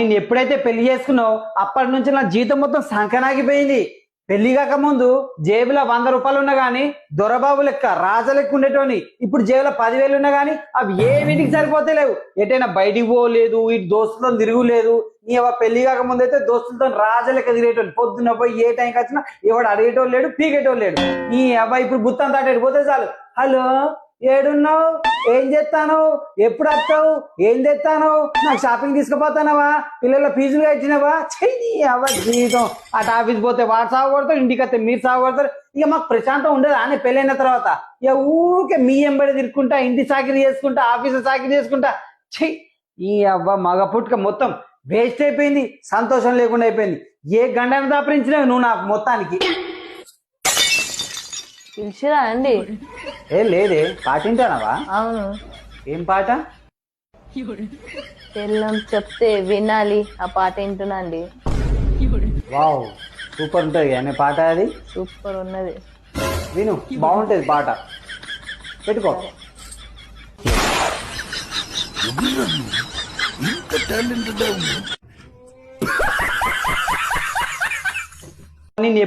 నేను ఎప్పుడైతే పెళ్లి చేసుకున్నావు అప్పటి నుంచి నా జీవితం మొత్తం సంకనాగిపోయింది. పెళ్లి కాక ముందు జేబులో 100 రూపాయలు ఉన్నా గానీ దొరబాబు లెక్క రాజా లెక్క ఉండేటోని. ఇప్పుడు జేబులో 10,000 ఉన్నా గానీ అవి ఏమిటికి సరిపోతే లేవు. ఎటైనా బయటికి పోలేదు, ఇటు దోస్తులతో తిరుగులేదు. నీ పెళ్లి కాక ముందు అయితే దోస్తులతో రాజా లెక్క తిరిగేటోని. పొద్దున్న పోయి ఏ టైంకి వచ్చినా ఎవడు అడిగేటోళ్ళు లేడు, పీకేటోళ్ళు లేడు. నీ అబ్బాయి ఇప్పుడు గుత్తం తాటేడు పోతే చాలు, హలో ఏడున్నావు, ఏం చేస్తాను, ఎప్పుడు వస్తావు, ఏం తెస్తాను, నాకు షాపింగ్ తీసుకుపోతానవా, పిల్లల ఫీజులు కట్టినవా, చెయ్యి అవ్వ జీవితం. అటు ఆఫీస్ పోతే వాడు సాగుపడతారు, ఇంటికి వస్తే మీరు సాగుపడతారు. ఇక మాకు ప్రశాంతం ఉండదు అని పెళ్ళైన తర్వాత. ఇక ఊరికే మీ ఎంబడి తిరుక్కుంటా, ఇంటి చాకరీ చేసుకుంటా, ఆఫీసు చాకరీ చేసుకుంటా. చెయ్యి ఈ అవ్వ మగ పుట్టుక మొత్తం వేస్ట్ అయిపోయింది, సంతోషం లేకుండా అయిపోయింది. ఏ గండను దాపరించినావు నువ్వు నాకు మొత్తానికి. పిలిచిరా అండి? ఏ లేదే, పాటింటానవా? అవును. ఏం పాట? పెళ్ళం చెప్తే వినాలి ఆ పాట వింటున్నాండి. వావ్, సూపర్ ఉంటుంది అనే పాట అది. సూపర్ ఉన్నది, విను, బాగుంటది పాట, పెట్టుకో. నేను